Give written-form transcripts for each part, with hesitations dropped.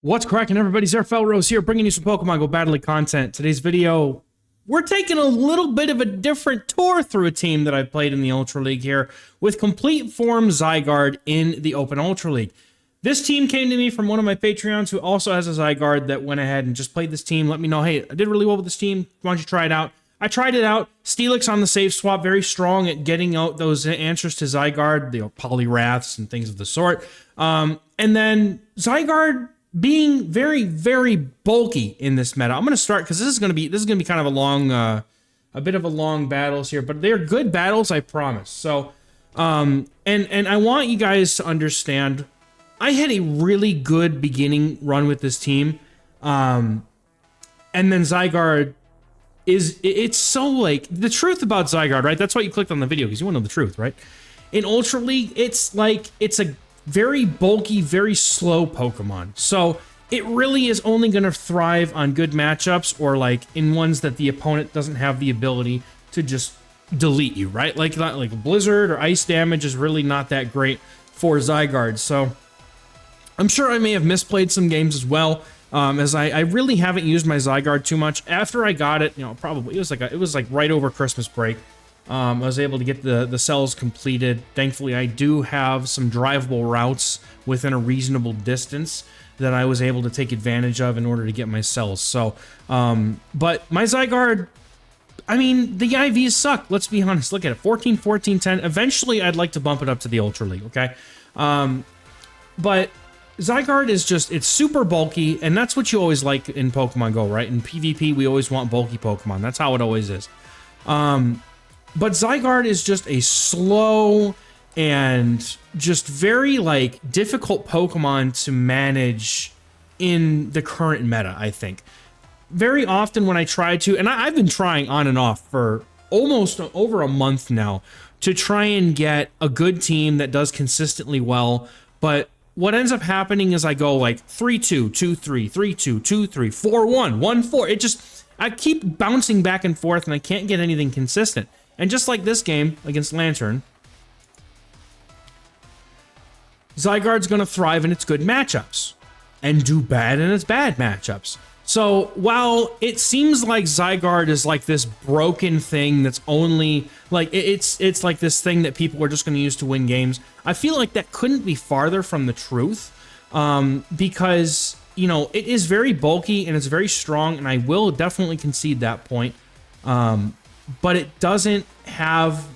What's cracking, everybody? XehrFelrose here, bringing you some Pokemon Go Battle League content. Today's video, we're taking a little bit of a different tour through a team that I've played in the Ultra League here, with Complete Form Zygarde in the Open Ultra League. This team came to me from one of my Patreons who also has a Zygarde that went ahead and just played this team. Let me know, hey, I did really well with this team. Why don't you try it out? I tried it out. Steelix on the save swap, very strong at getting out those answers to Zygarde, Poliwraths and things of the sort. And then Zygarde being very, very bulky in this meta. I'm going to start because this is going to be kind of a bit of a long battles here, but they're good battles, I promise. So, and I want you guys to understand, I had a really good beginning run with this team, and then Zygarde it's so like the truth about Zygarde, right? That's why you clicked on the video, because you want to know the truth, right? In Ultra League, it's a very bulky, very slow Pokemon. So it really is only going to thrive on good matchups or like in ones that the opponent doesn't have the ability to just delete you, right? Like Blizzard or Ice damage is really not that great for Zygarde. So I'm sure I may have misplayed some games as well, as I really haven't used my Zygarde too much. After I got it, you know, probably it was like right over Christmas break. I was able to get the cells completed. Thankfully, I do have some drivable routes within a reasonable distance that I was able to take advantage of in order to get my cells. So, but my Zygarde, I mean, the IVs suck. Let's be honest. Look at it. 14, 14, 10. Eventually, I'd like to bump it up to the Ultra League, okay? But Zygarde is just, it's super bulky, and that's what you always like in Pokemon Go, right? In PvP, we always want bulky Pokemon. That's how it always is. But Zygarde is just a slow and just very, like, difficult Pokemon to manage in the current meta, I think. Very often when I try to, and I've been trying on and off for almost over a month now to try and get a good team that does consistently well, but what ends up happening is I go like 3-2, 2-3, 3-2, 2-3, 4-1, 1-4. It just, I keep bouncing back and forth and I can't get anything consistent. And just like this game against Lantern, Zygarde's going to thrive in its good matchups and do bad in its bad matchups. So while it seems like Zygarde is like this broken thing that's only like it's like this thing that people are just going to use to win games, I feel like that couldn't be farther from the truth, because, you know, it is very bulky and it's very strong, and I will definitely concede that point. But it doesn't have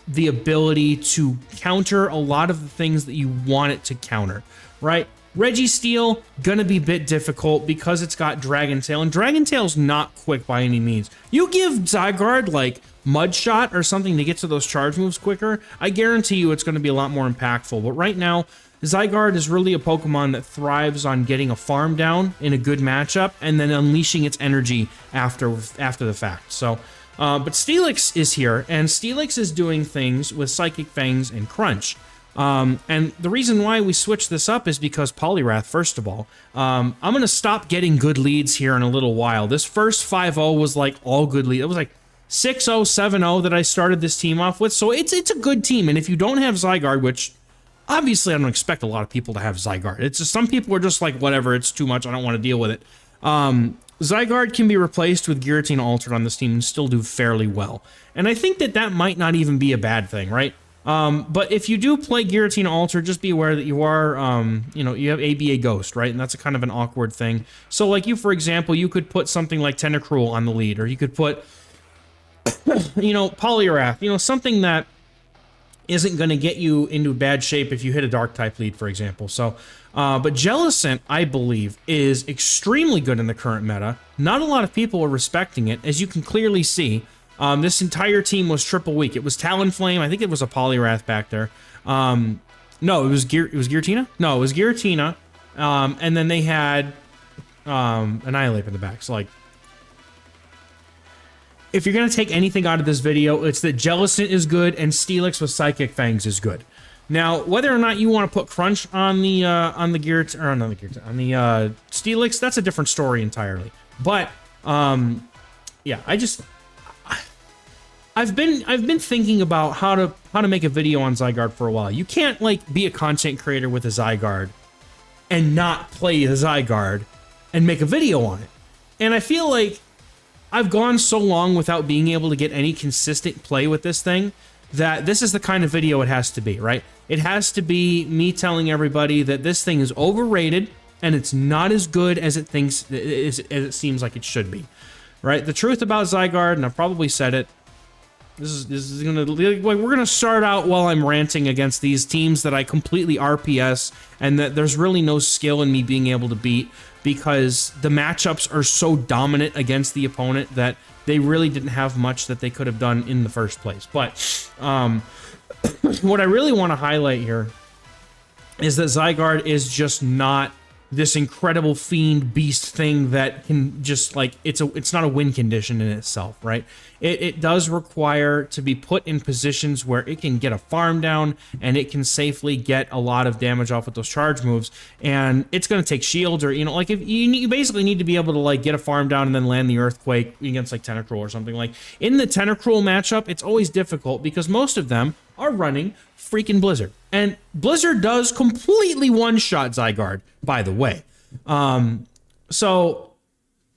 the ability to counter a lot of the things that you want it to counter, right? Registeel, gonna be a bit difficult because it's got Dragon Tail, and Dragon Tail's not quick by any means. You give Zygarde, like, Mud Shot or something to get to those charge moves quicker, I guarantee you it's gonna be a lot more impactful. But right now, Zygarde is really a Pokemon that thrives on getting a farm down in a good matchup and then unleashing its energy after the fact. So, but Steelix is here, and Steelix is doing things with Psychic Fangs and Crunch. And the reason why we switched this up is because Poliwrath, first of all. I'm going to stop getting good leads here in a little while. This first 5-0 was like all good leads. It was like 6-0, 7-0 that I started this team off with. So it's a good team. And if you don't have Zygarde, which obviously I don't expect a lot of people to have Zygarde. It's just some people are just like, whatever, it's too much, I don't want to deal with it. Zygarde can be replaced with Giratina Altered on this team and still do fairly well. And I think that might not even be a bad thing, right? But if you do play Giratina Altered, just be aware that you are, you know, you have ABA Ghost, right? And that's a kind of an awkward thing. So, like you, for example, you could put something like Tentacruel on the lead, or you could put, you know, Poliwrath, you know, something that isn't going to get you into bad shape if you hit a Dark-type lead, for example. So, but Jellicent, I believe, is extremely good in the current meta. Not a lot of people are respecting it, as you can clearly see. This entire team was triple weak. It was Talonflame. I think it was a Poliwrath back there. No, it was Giratina? No, it was Giratina. And then they had Annihilate in the back. So, like, if you're going to take anything out of this video, it's that Jellicent is good and Steelix with Psychic Fangs is good. Now, whether or not you want to put Crunch on the Giratina, or not the Giratina, on the Steelix, that's a different story entirely. But yeah, I've been thinking about how to make a video on Zygarde for a while. You can't like be a content creator with a Zygarde and not play the Zygarde and make a video on it. And I feel like I've gone so long without being able to get any consistent play with this thing that this is the kind of video it has to be, right? It has to be me telling everybody that this thing is overrated and it's not as good as it thinks, as it seems like it should be, right? The truth about Zygarde, and I've probably said it, this is gonna, like, we're gonna start out while I'm ranting against these teams that I completely RPS and that there's really no skill in me being able to beat because the matchups are so dominant against the opponent that they really didn't have much that they could have done in the first place. But what I really want to highlight here is that Zygarde is just not this incredible fiend beast thing that can just, like, it's not a win condition in itself, right? It does require to be put in positions where it can get a farm down and it can safely get a lot of damage off with those charge moves, and it's going to take shield, or, you know, like, if you basically need to be able to, like, get a farm down and then land the earthquake against, like, Tentacruel or something. Like, in the Tentacruel matchup, it's always difficult because most of them are running freaking Blizzard, and Blizzard does completely one-shot Zygarde, by the way. So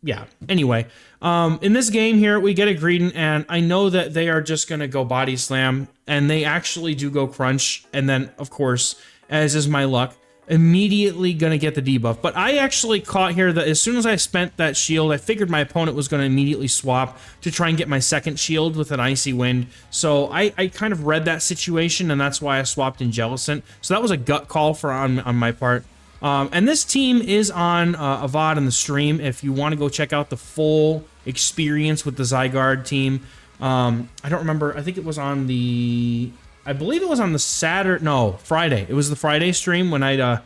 yeah, anyway, in this game here, we get a Greedent, and I know that they are just going to go Body Slam, and they actually do go Crunch, and then, of course, as is my luck, immediately going to get the debuff. But I actually caught here that as soon as I spent that shield, I figured my opponent was going to immediately swap to try and get my second shield with an Icy Wind. So I kind of read that situation, and that's why I swapped in Jellicent. So that was a gut call on my part. And this team is on a VOD in the stream if you want to go check out the full experience with the Zygarde team. I don't remember. I think it was on the... I believe it was on the Friday. It was the Friday stream when I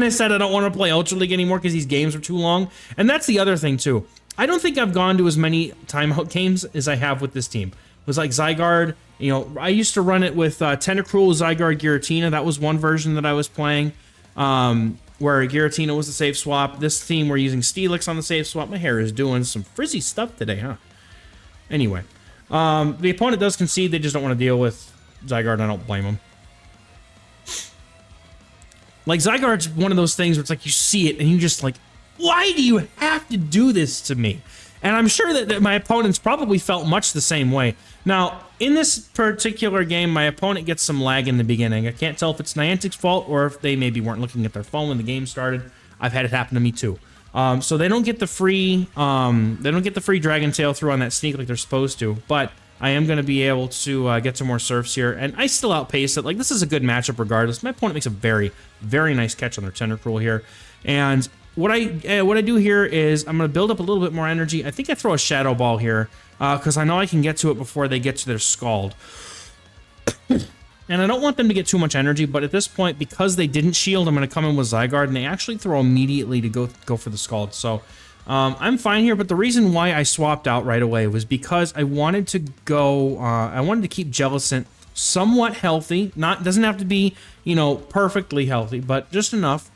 said I don't want to play Ultra League anymore because these games are too long. And that's the other thing, too. I don't think I've gone to as many timeout games as I have with this team. It was like Zygarde, you know, I used to run it with Tentacruel, Zygarde, Giratina. That was one version that I was playing. Where Giratina was the safe swap. This team, we're using Steelix on the safe swap. My hair is doing some frizzy stuff today, huh? Anyway, the opponent does concede. They just don't want to deal with Zygarde. I don't blame them. Like, Zygarde's one of those things where it's like you see it and you just like, why do you have to do this to me? And I'm sure that my opponents probably felt much the same way. Now, in this particular game, my opponent gets some lag in the beginning. I can't tell if it's Niantic's fault or if they maybe weren't looking at their phone when the game started. I've had it happen to me too. So they don't get the free, Dragon Tail through on that sneak like they're supposed to. But I am going to be able to get some more surfs here, and I still outpace it. Like, this is a good matchup regardless. My opponent makes a very, very nice catch on their Tentacruel here, and what I do here is I'm going to build up a little bit more energy. I think I throw a Shadow Ball here because I know I can get to it before they get to their Scald. And I don't want them to get too much energy, but at this point, because they didn't shield, I'm going to come in with Zygarde, and they actually throw immediately to go for the Scald. So I'm fine here, but the reason why I swapped out right away was because I wanted to go, I wanted to keep Jellicent somewhat healthy. Doesn't have to be, you know, perfectly healthy, but just enough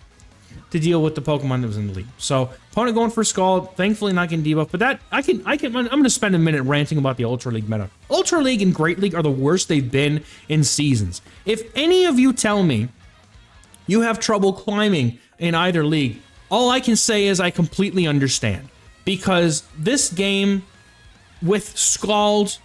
to deal with the Pokemon that was in the lead. So, opponent going for Scald, thankfully not getting debuff, but that, I'm going to spend a minute ranting about the Ultra League meta. Ultra League and Great League are the worst they've been in seasons. If any of you tell me you have trouble climbing in either league, all I can say is I completely understand. Because this game, with Scald,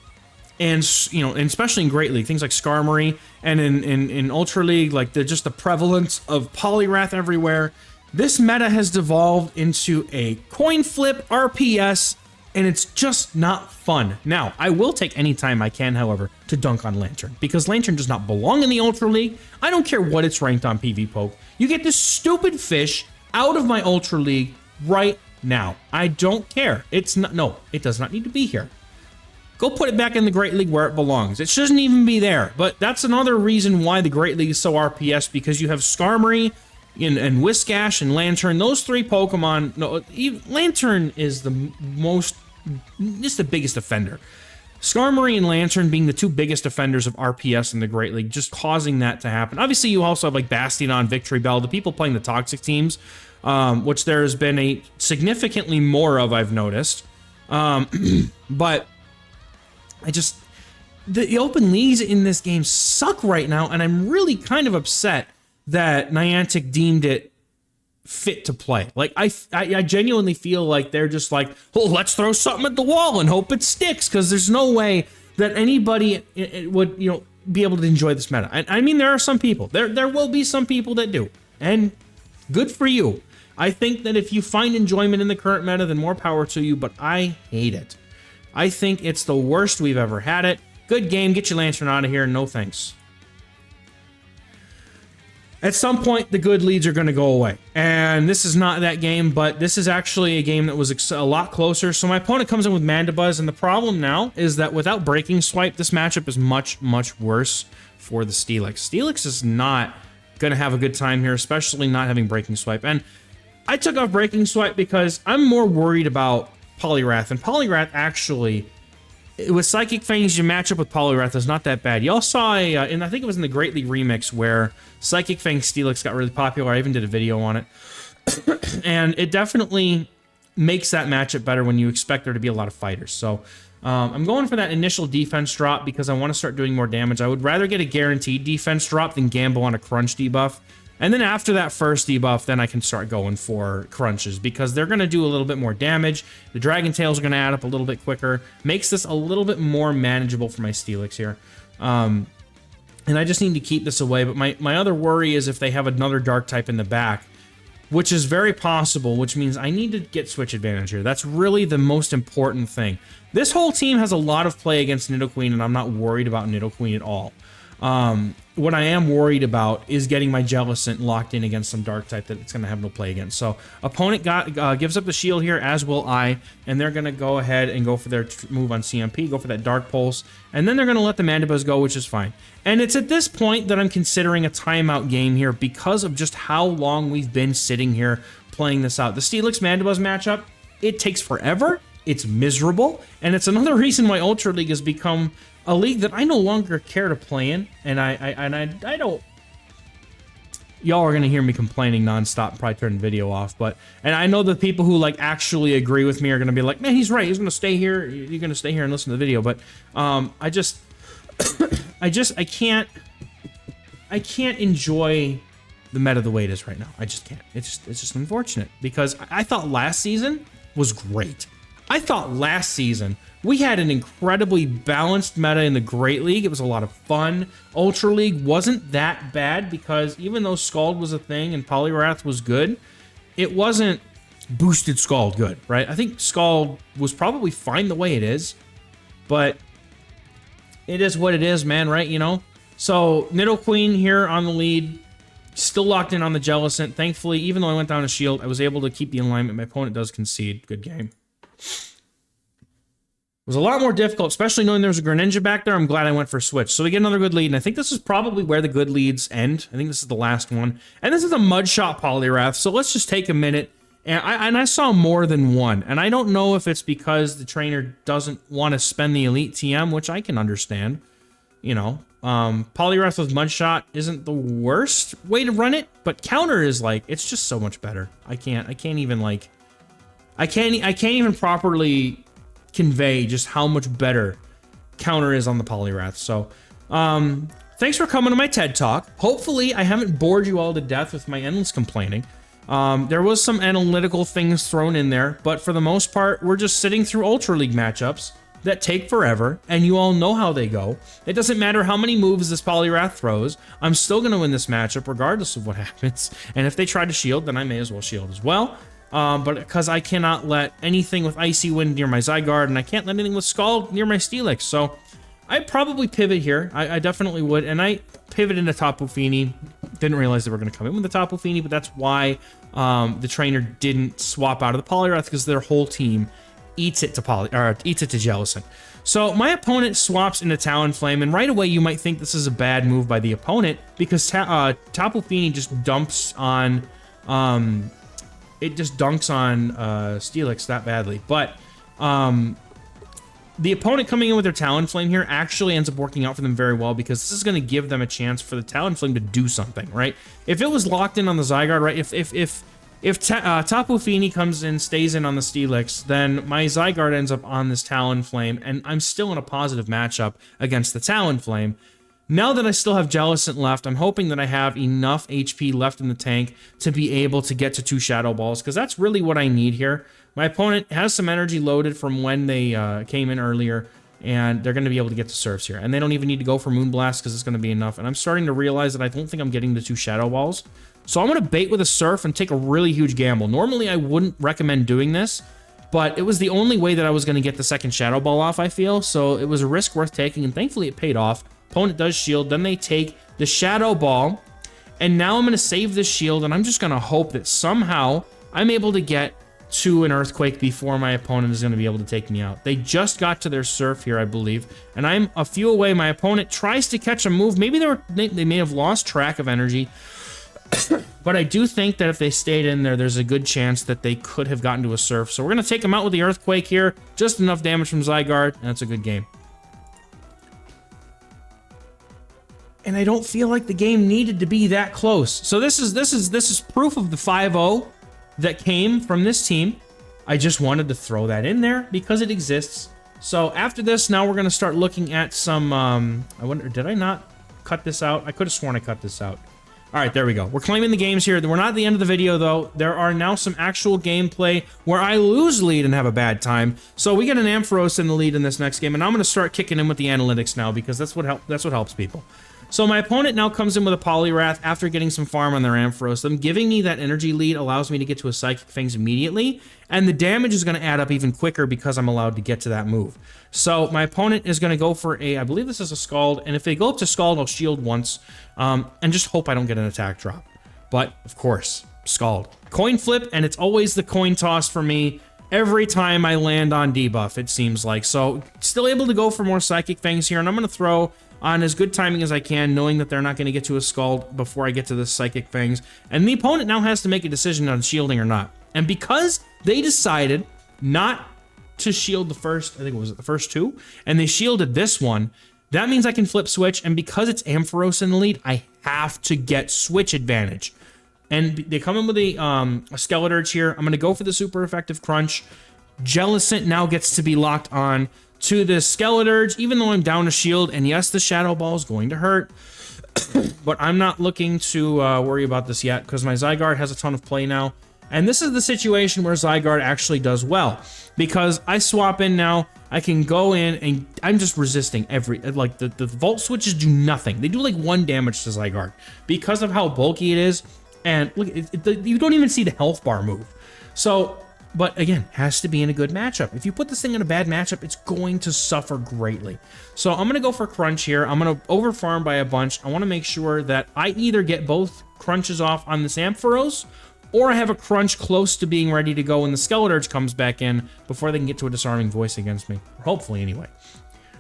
and, you know, and especially in Great League, things like Skarmory, and in Ultra League, like just the prevalence of Poliwrath everywhere, this meta has devolved into a coin flip RPS, and it's just not fun. Now, I will take any time I can, however, to dunk on Lantern, because Lantern does not belong in the Ultra League. I don't care what it's ranked on PvPoke. You get this stupid fish out of my Ultra League right now. I don't care. It's not, no, it does not need to be here. Go put it back in the Great League where it belongs. It shouldn't even be there. But that's another reason why the Great League is so RPS, because you have Skarmory and Whiscash and Lantern. Those three Pokemon, no, Lantern is the most, just the biggest offender. Skarmory and Lantern being the two biggest offenders of RPS in the Great League, just causing that to happen. Obviously, you also have like Bastion, Victory Bell, the people playing the toxic teams, which there has been a significantly more of, I've noticed. But the open leagues in this game suck right now, and I'm really kind of upset that Niantic deemed it fit to play. Like, I genuinely feel like they're just like, oh, let's throw something at the wall and hope it sticks, because there's no way that anybody would, you know, be able to enjoy this meta. And I mean, there are some people. There will be some people that do. And good for you. I think that if you find enjoyment in the current meta, then more power to you, but I hate it. I think it's the worst we've ever had it. Good game, get your Lantern out of here, no thanks. At some point, the good leads are going to go away. And this is not that game, but this is actually a game that was a lot closer. So my opponent comes in with Mandibuzz, and the problem now is that without Breaking Swipe, this matchup is much, much worse for the Steelix. Steelix is not going to have a good time here, especially not having Breaking Swipe. And I took off Breaking Swipe because I'm more worried about Poliwrath. And Poliwrath actually, with Psychic Fangs, your matchup with Poliwrath is not that bad. Y'all saw and I think it was in the Great League Remix where Psychic Fang Steelix got really popular. I even did a video on it. And it definitely makes that matchup better when you expect there to be a lot of fighters. So I'm going for that initial defense drop because I want to start doing more damage. I would rather get a guaranteed defense drop than gamble on a crunch debuff. And then after that first debuff, then I can start going for crunches because they're going to do a little bit more damage. The Dragon Tails are going to add up a little bit quicker. Makes this a little bit more manageable for my Steelix here. And I just need to keep this away. But my other worry is if they have another Dark type in the back, which is very possible, which means I need to get switch advantage here. That's really the most important thing. This whole team has a lot of play against Nidoqueen, and I'm not worried about Nidoqueen at all. What I am worried about is getting my Jellicent locked in against some Dark type that it's going to have no play against. So opponent gives up the shield here, as will I, and they're going to go ahead and go for their move on CMP, go for that Dark Pulse, and then they're going to let the Mandibuzz go, which is fine. And it's at this point that I'm considering a timeout game here because of just how long we've been sitting here playing this out. The Steelix Mandibuzz matchup, it takes forever, it's miserable, and it's another reason why Ultra League has become a league that I no longer care to play in, and I don't. Y'all are gonna hear me complaining nonstop and probably turn the video off, and I know the people who like actually agree with me are gonna be like, man, he's right. He's gonna stay here. You're gonna stay here and listen to the video, but I can't enjoy the meta the way it is right now. I just can't. It's just unfortunate because I thought last season was great. I thought last season we had an incredibly balanced meta in the Great League. It was a lot of fun. Ultra League wasn't that bad because even though Scald was a thing and Poliwrath was good, it wasn't boosted Scald good, right? I think Scald was probably fine the way it is, but it is what it is, man, right? You know? So Nidoqueen here on the lead, still locked in on the Jellicent. Thankfully, even though I went down a shield, I was able to keep the alignment. My opponent does concede. Good game. It was a lot more difficult, especially knowing there was a Greninja back there. I'm glad I went for Switch. So we get another good lead, and I think this is probably where the good leads end. I think this is the last one. And this is a Mudshot Poliwrath, so let's just take a minute. And I saw more than one, and I don't know if it's because the trainer doesn't want to spend the Elite TM, which I can understand. You know, Poliwrath with Mudshot isn't the worst way to run it, but counter is like, it's just so much better. I can't even properly convey just how much better counter is on the Poliwrath. So thanks for coming to my TED Talk. Hopefully I haven't bored you all to death with my endless complaining. There was some analytical things thrown in there, but for the most part we're just sitting through Ultra League matchups that take forever, and you all know how they go. It doesn't matter how many moves this Poliwrath throws, I'm still going to win this matchup regardless of what happens. And if they try to shield, then I may as well shield as well. But because I cannot let anything with Icy Wind near my Zygarde, and I can't let anything with Scald near my Steelix, so I'd probably pivot here. I definitely would, and I pivot into Tapu Fini. Didn't realize they were going to come in with the Tapu Fini, but that's why the trainer didn't swap out of the Poliwrath, because their whole team eats it to Jellicent. So my opponent swaps into Talonflame, and right away you might think this is a bad move by the opponent because Tapu Fini just dumps on Steelix that badly. But the opponent coming in with their Talonflame here actually ends up working out for them very well, because this is going to give them a chance for the Talonflame to do something, right? If it was locked in on the Zygarde, right? If Tapu Fini comes in, stays in on the Steelix, then my Zygarde ends up on this Talonflame, and I'm still in a positive matchup against the Talonflame. Now that I still have Jellicent left, I'm hoping that I have enough HP left in the tank to be able to get to 2 Shadow Balls, because that's really what I need here. My opponent has some energy loaded from when they came in earlier, and they're going to be able to get to Surfs here. And they don't even need to go for Moonblast because it's going to be enough. And I'm starting to realize that I don't think I'm getting the 2 Shadow Balls. So I'm going to bait with a Surf and take a really huge gamble. Normally, I wouldn't recommend doing this, but it was the only way that I was going to get the second Shadow Ball off, I feel. So it was a risk worth taking, and thankfully it paid off. Opponent does shield, then they take the Shadow Ball, and now I'm going to save this shield, and I'm just going to hope that somehow I'm able to get to an Earthquake before my opponent is going to be able to take me out. They just got to their Surf here, I believe, and I'm a few away. My opponent tries to catch a move. Maybe they may have lost track of energy, but I do think that if they stayed in there, there's a good chance that they could have gotten to a Surf. So we're going to take them out with the Earthquake here. Just enough damage from Zygarde, and that's a good game. And I don't feel like the game needed to be that close. So this is proof of the 5-0 that came from this team. I just wanted to throw that in there because it exists. So after this, now we're going to start looking at some, I wonder, did I not cut this out? I could have sworn I cut this out. All right, there we go. We're claiming the games here. We're not at the end of the video, though. There are now some actual gameplay where I lose lead and have a bad time. So we get an XehrFelrose in the lead in this next game, and I'm going to start kicking in with the analytics now because that's what helps people. So my opponent now comes in with a Poliwrath after getting some farm on their XehrFelrose. Them giving me that energy lead allows me to get to a Psychic Fangs immediately, and the damage is going to add up even quicker because I'm allowed to get to that move. So my opponent is going to go for a, I believe this is a Scald, and if they go up to Scald, I'll shield once, and just hope I don't get an attack drop. But, of course, Scald. Coin flip, and it's always the coin toss for me every time I land on debuff, it seems like. So, still able to go for more Psychic Fangs here, and I'm going to throw on as good timing as I can, knowing that they're not going to get to a Scald before I get to the Psychic Fangs. And the opponent now has to make a decision on shielding or not. And because they decided not to shield the first, I think it was the first 2, and they shielded this one, that means I can flip switch, and because it's XehrFelrose in the lead, I have to get switch advantage. And they come in with a Skeleturge here. I'm going to go for the super effective Crunch. Jellicent now gets to be locked on to the Skeleturge, even though I'm down a shield, and yes, the Shadow Ball is going to hurt, but I'm not looking to worry about this yet, because my Zygarde has a ton of play now, and this is the situation where Zygarde actually does well, because I swap in now, I can go in, and I'm just resisting like, the Volt Switches do nothing. They do like 1 damage to Zygarde, because of how bulky it is, and look, you don't even see the health bar move. So, but again, has to be in a good matchup. If you put this thing in a bad matchup, it's going to suffer greatly. So I'm going to go for Crunch here. I'm going to overfarm by a bunch. I want to make sure that I either get both Crunches off on this XehrFelrose, or I have a Crunch close to being ready to go when the Skeleturge comes back in before they can get to a Disarming Voice against me. Hopefully, anyway.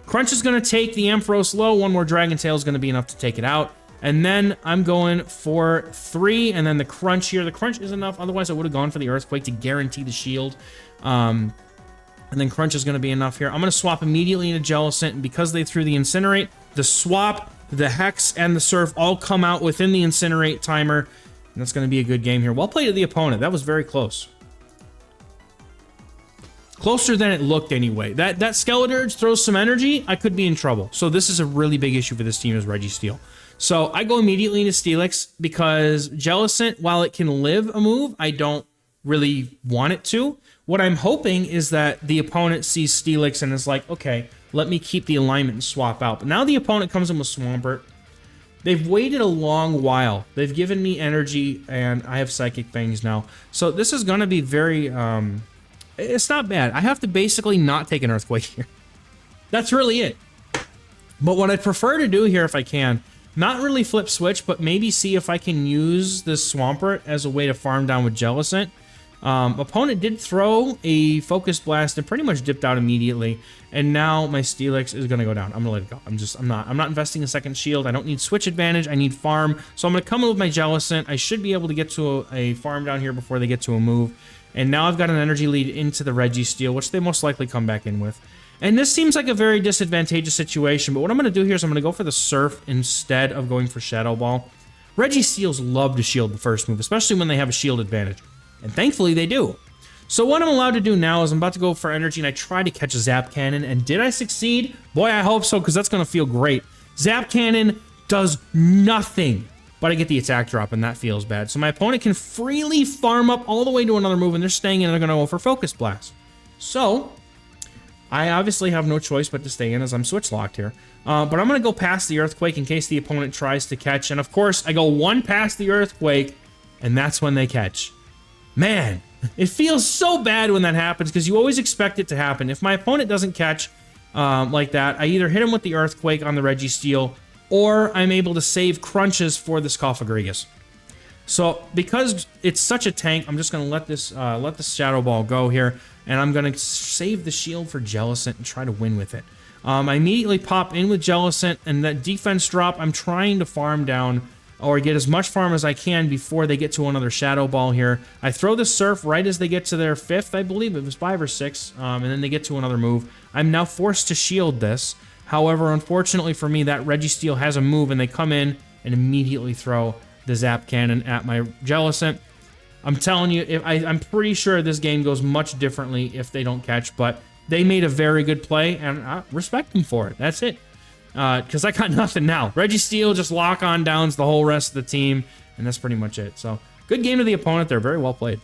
Crunch is going to take the XehrFelrose low. 1 more Dragon Tail is going to be enough to take it out. And then I'm going for 3, and then the Crunch here. The Crunch is enough, otherwise I would have gone for the Earthquake to guarantee the shield. And then Crunch is going to be enough here. I'm going to swap immediately into Jellicent, and because they threw the Incinerate, the Swap, the Hex, and the Surf all come out within the Incinerate timer, and that's going to be a good game here. Well played to the opponent. That was very close. Closer than it looked anyway. That Skeleturge throws some energy, I could be in trouble. So this is a really big issue for this team, is Registeel. So I go immediately into Steelix because Jellicent, while it can live a move, I don't really want it to. What I'm hoping is that the opponent sees Steelix and is like, okay, let me keep the alignment and swap out. But now the opponent comes in with Swampert. They've waited a long while. They've given me energy, and I have Psychic Fangs now. So this is going to be very, it's not bad. I have to basically not take an Earthquake here. That's really it. But what I'd prefer to do here, if I can, not really flip switch, but maybe see if I can use this Swampert as a way to farm down with Jellicent. Opponent did throw a Focus Blast and pretty much dipped out immediately, and now my Steelix is gonna go down. I'm gonna let it go. I'm not investing a second shield. I don't need switch advantage. I need farm. So I'm gonna come in with my Jellicent. I should be able to get to a farm down here before they get to a move. And now I've got an energy lead into the Registeel, which they most likely come back in with. And this seems like a very disadvantageous situation, but what I'm going to do here is I'm going to go for the Surf instead of going for Shadow Ball. Registeels love to shield the first move, especially when they have a shield advantage. And thankfully they do. So what I'm allowed to do now is I'm about to go for energy, and I try to catch a Zap Cannon. And did I succeed? Boy, I hope so, because that's going to feel great. Zap Cannon does nothing, but I get the attack drop, and that feels bad. So my opponent can freely farm up all the way to another move, and they're staying in, and they're going to go for Focus Blast. So I obviously have no choice but to stay in as I'm switch locked here. But I'm going to go past the Earthquake in case the opponent tries to catch. And of course, I go one past the Earthquake, and that's when they catch. Man, it feels so bad when that happens because you always expect it to happen. If my opponent doesn't catch like that, I either hit him with the Earthquake on the Registeel, or I'm able to save crunches for the Scoffagrigus. So because it's such a tank, I'm just going to let this Shadow Ball go here, and I'm going to save the shield for Jellicent and try to win with it. I immediately pop in with Jellicent, and that defense drop, I'm trying to farm down or get as much farm as I can before they get to another Shadow Ball here. I throw the Surf right as they get to their 5th, I believe it was 5 or 6, and then they get to another move. I'm now forced to shield this. However, unfortunately for me, that Registeel has a move, and they come in and immediately throw the Zap Cannon at my Jellicent. I'm telling you, I'm pretty sure this game goes much differently if they don't catch, but they made a very good play, and I respect them for it. That's it. Because I got nothing now. Registeel just lock on downs the whole rest of the team, and that's pretty much it. So, good game to the opponent there. Very well played.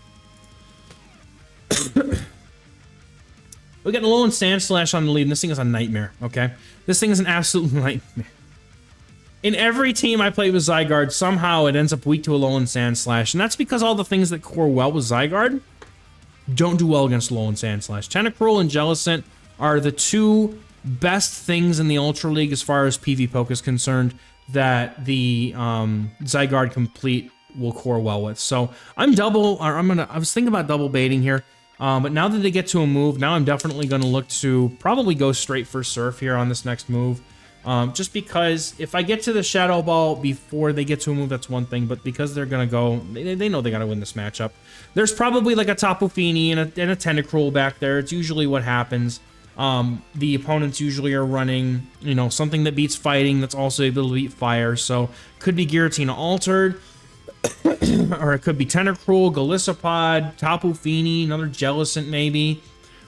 We got Alolan Sandslash on the lead, and this thing is a nightmare, okay? This thing is an absolute nightmare. In every team I play with Zygarde, somehow it ends up weak to Alolan Sandslash, and that's because all the things that core well with Zygarde don't do well against Alolan Sandslash. Tentacruel and Jellicent are the two best things in the Ultra League as far as PvPoke is concerned that the Zygarde Complete will core well with. So I was thinking about double baiting here, but now that they get to a move, now I'm definitely going to look to probably go straight for Surf here on this next move. Just because if I get to the Shadow Ball before they get to a move, that's one thing, but because they're going to go, they know they got to win this matchup. There's probably like a Tapu Fini and a Tentacruel back there. It's usually what happens. The opponents usually are running, you know, something that beats fighting that's also able to beat fire. So could be Giratina Altered, or it could be Tentacruel, Golisopod, Tapu Fini, another Jellicent maybe.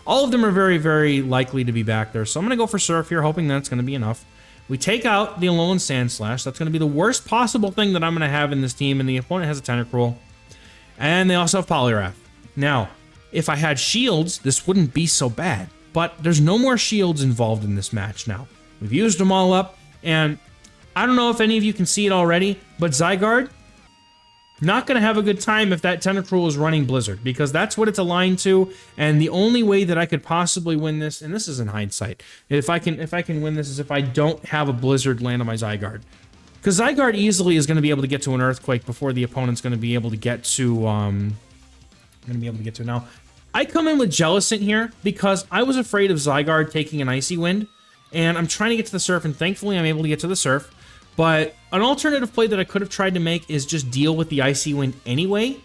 All of them are very, very likely to be back there. So I'm going to go for Surf here, hoping that's going to be enough. We take out the Alolan Sandslash. That's going to be the worst possible thing that I'm going to have in this team, and the opponent has a Tentacruel. And they also have Poliwrath. Now, if I had shields, this wouldn't be so bad. But there's no more shields involved in this match now. We've used them all up, and I don't know if any of you can see it already, but Zygarde, not going to have a good time if that Tentacruel is running Blizzard, because that's what it's aligned to, and the only way that I could possibly win this, and this is in hindsight, if I can win this is if I don't have a Blizzard land on my Zygarde. Because Zygarde easily is going to be able to get to an Earthquake before the opponent's going to be able to get to, now. I come in with Jellicent here because I was afraid of Zygarde taking an Icy Wind, and I'm trying to get to the Surf, and thankfully I'm able to get to the Surf. But an alternative play that I could have tried to make is just deal with the Icy Wind anyway,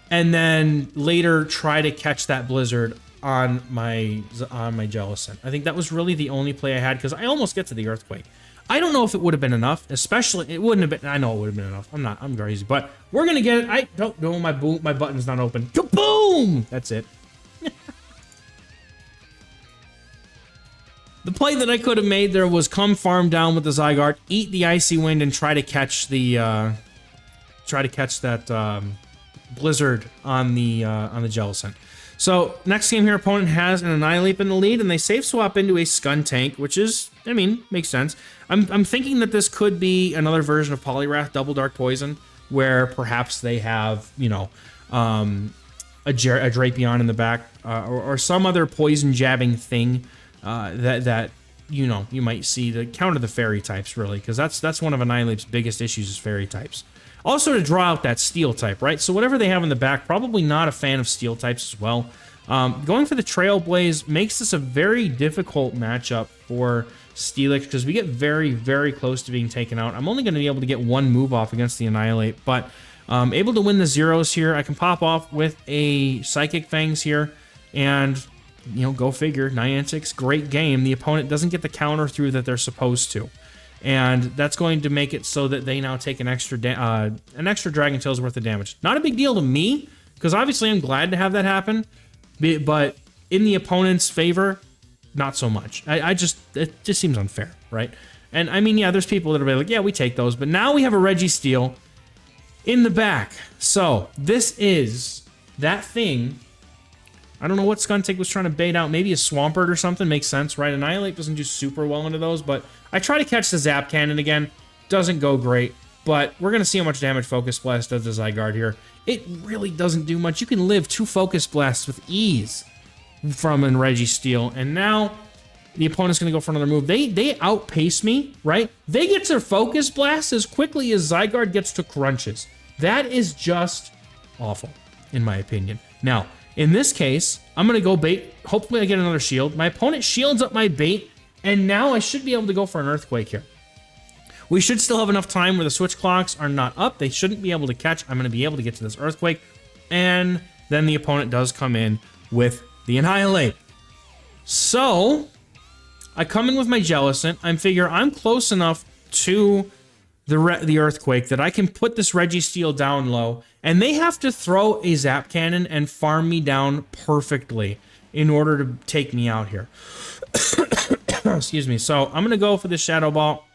and then later try to catch that Blizzard on my Jellicent. I think that was really the only play I had because I almost get to the Earthquake. I don't know if it would have been enough, especially it wouldn't have been. I know it would have been enough. I'm crazy, but we're gonna get it. I don't know my button's not open. Kaboom! That's it. The play that I could have made there was come farm down with the Zygarde, eat the Icy Wind, and try to catch that Blizzard on the Jellicent. So next game here, opponent has an Annihilape in the lead, and they safe swap into a Skuntank, which is, I mean, makes sense. I'm thinking that this could be another version of Poliwrath, Double Dark Poison, where perhaps they have, you know, a Drapion in the back, or some other poison jabbing thing that you know you might see to counter the fairy types, really, because that's one of Annihilape's biggest issues is fairy types. Also to draw out that steel type, right? So whatever they have in the back, probably not a fan of steel types as well. Going for the Trailblaze makes this a very difficult matchup for Steelix because we get very, very close to being taken out. I'm only going to be able to get one move off against the Annihilape, but able to win the zeros here. I can pop off with a Psychic Fangs here, and, you know, go figure. Niantic's great game. The opponent doesn't get the counter through that they're supposed to. And that's going to make it so that they now take an extra Dragon Tail's worth of damage. Not a big deal to me, because obviously I'm glad to have that happen, but in the opponent's favor, not so much. It just seems unfair, right? And I mean, yeah, there's people that'll be like, yeah, we take those. But now we have a Registeel in the back. So this is that thing. I don't know what Skuntank was trying to bait out. Maybe a Swampert or something. Makes sense, right? Annihilate doesn't do super well into those, but I try to catch the Zap Cannon again. Doesn't go great, but we're going to see how much damage Focus Blast does to Zygarde here. It really doesn't do much. You can live 2 Focus Blasts with ease from a Registeel, and now the opponent's going to go for another move. They outpace me, right? They get their Focus Blast as quickly as Zygarde gets to Crunches. That is just awful, in my opinion. Now, in this case, I'm going to go bait. Hopefully I get another shield. My opponent shields up my bait, and now I should be able to go for an Earthquake here. We should still have enough time where the switch clocks are not up. They shouldn't be able to catch. I'm going to be able to get to this Earthquake, and then the opponent does come in with the Annihilate. So I come in with my Jellicent. I figure I'm close enough to the Earthquake that I can put this Registeel down low, and they have to throw a Zap Cannon and farm me down perfectly in order to take me out here. Excuse me. So I'm going to go for the Shadow Ball.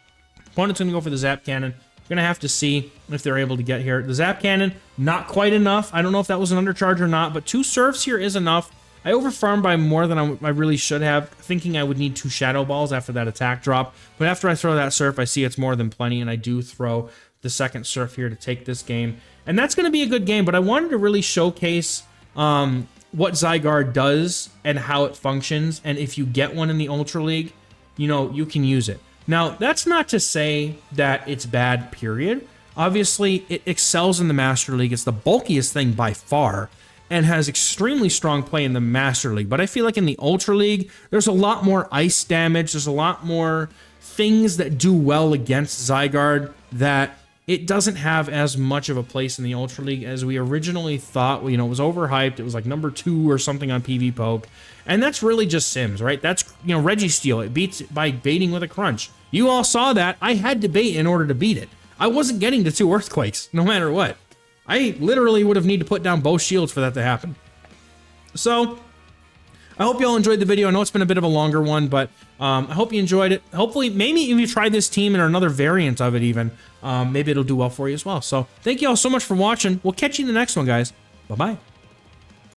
Opponent's going to go for the Zap Cannon. Going to have to see if they're able to get here. The Zap Cannon, not quite enough. I don't know if that was an undercharge or not, but 2 Surfs here is enough. I overfarmed by more than I really should have, thinking I would need 2 Shadow Balls after that attack drop. But after I throw that Surf, I see it's more than plenty, and I do throw the second Surf here to take this game. And that's going to be a good game, but I wanted to really showcase what Zygarde does and how it functions. And if you get one in the Ultra League, you know, you can use it. Now, that's not to say that it's bad, period. Obviously, it excels in the Master League. It's the bulkiest thing by far, and has extremely strong play in the Master League. But I feel like in the Ultra League, there's a lot more ice damage. There's a lot more things that do well against Zygarde that it doesn't have as much of a place in the Ultra League as we originally thought. You know, it was overhyped. It was like number 2 or something on PV Poke. And that's really just Sims, right? That's, you know, Registeel. It beats it by baiting with a Crunch. You all saw that. I had to bait in order to beat it. I wasn't getting to 2 Earthquakes, no matter what. I literally would have needed to put down both shields for that to happen. So, I hope you all enjoyed the video. I know it's been a bit of a longer one, but I hope you enjoyed it. Hopefully, maybe if you try this team and another variant of it even, maybe it'll do well for you as well. So, thank you all so much for watching. We'll catch you in the next one, guys. Bye-bye.